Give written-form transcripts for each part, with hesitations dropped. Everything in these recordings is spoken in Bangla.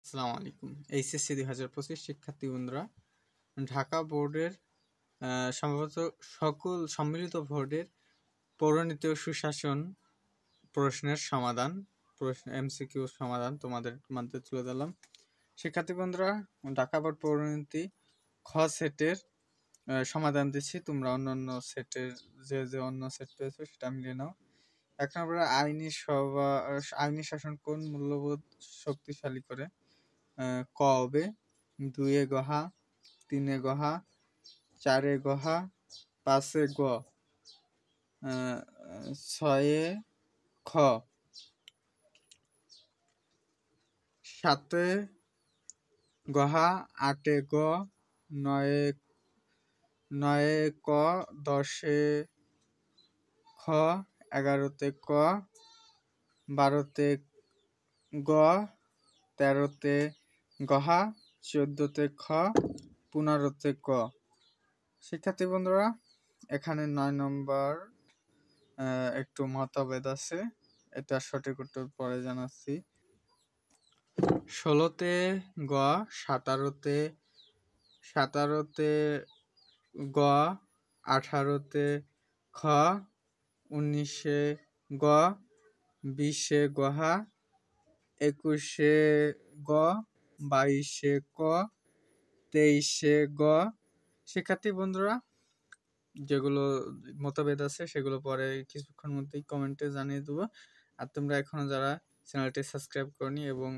আসসালামু আলাইকুম। এইচএসসি 2025 শিক্ষার্থী বন্ধুরা, ঢাকা বোর্ডের সম্ভবত সকল সম্মিলিত বোর্ডের পৌরনীতি ও সুশাসন প্রশ্নের সমাধান, এমসিকিউ সমাধান তোমাদের মাঝে তুলে দিলাম। শিক্ষার্থী বন্ধুরা, ঢাকা বোর্ড পৌরনীতি খ সেটের সমাধান দিচ্ছি। তোমরা অন্যান্য সেটের যে অন্য সেট পেয়েছো সেটা মিলিয়ে নাও। 1 নম্বরে আইনি শাসন কোন মূল্যবোধ শক্তিশালী করে? ক হবে 2 এ গহা, 3 এ গহা, 4 এ গহা, 5 এ গ, 6 এ খ, 7 এ গহা, 8 এ গ, 9 এ ক, 10 এ খ, 11 তে ক, 12 তে গ, 13 তে গহা, 14 তে খ, 15 তে ক। শিক্ষার্থী বন্ধুরা, এখানে 9 নম্বর একটু মতভেদ আছে, এটা সঠিক উত্তর পরে জানাচ্ছি। 16 তে গ, 17 তে গ, 18 তে খ, 19 এ গ, 20 এ গহা, 21 এ গ, 22 এ ক, 23 এ গ। শিক্ষার্থী বন্ধুরা, যেগুলো মতভেদ আছে সেগুলো পরে কিছুক্ষণ মধ্যেই কমেন্টে জানিয়ে দেবো। আর তোমরা এখনো যারা চ্যানেলটি সাবস্ক্রাইব করনি এবং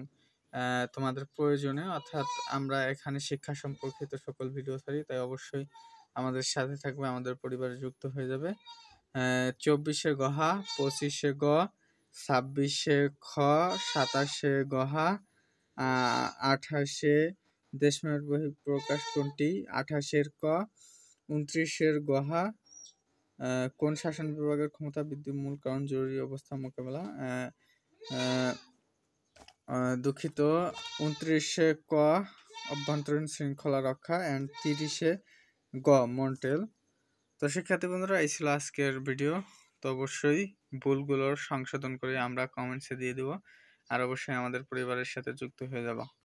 তোমাদের প্রয়োজনে, অর্থাৎ আমরা এখানে শিক্ষা সম্পর্কিত সকল ভিডিও ছাড়ি, তাই অবশ্যই আমাদের সাথে থাকবে, আমাদের পরিবারে যুক্ত হয়ে যাবে। 24 এ গহা, 25 এ গ, 26 এ খ, 27 এ গহা, 28 এ দেশমের বহিঃপ্রকাশ কোনটি? 28 এর ক, 29 এর গহা। কোন শাসন বিভাগের ক্ষমতা বৃদ্ধির মূল কারণ জরুরি অবস্থা মোকাবেলা? দুঃখিত, 29 এ ক অভ্যন্তরীণ শৃঙ্খলা রক্ষা, অ্যান্ড 30 এ গ মন্টেল। তো শিক্ষার্থী বন্ধুরা, এই ছিল আজকের ভিডিও। তো অবশ্যই ভুলগুলোর সংশোধন করে আমরা কমেন্টসে দিয়ে দেবো, আর অবশ্যই আমাদের পরিবারের সাথে যুক্ত হয়ে যাবো।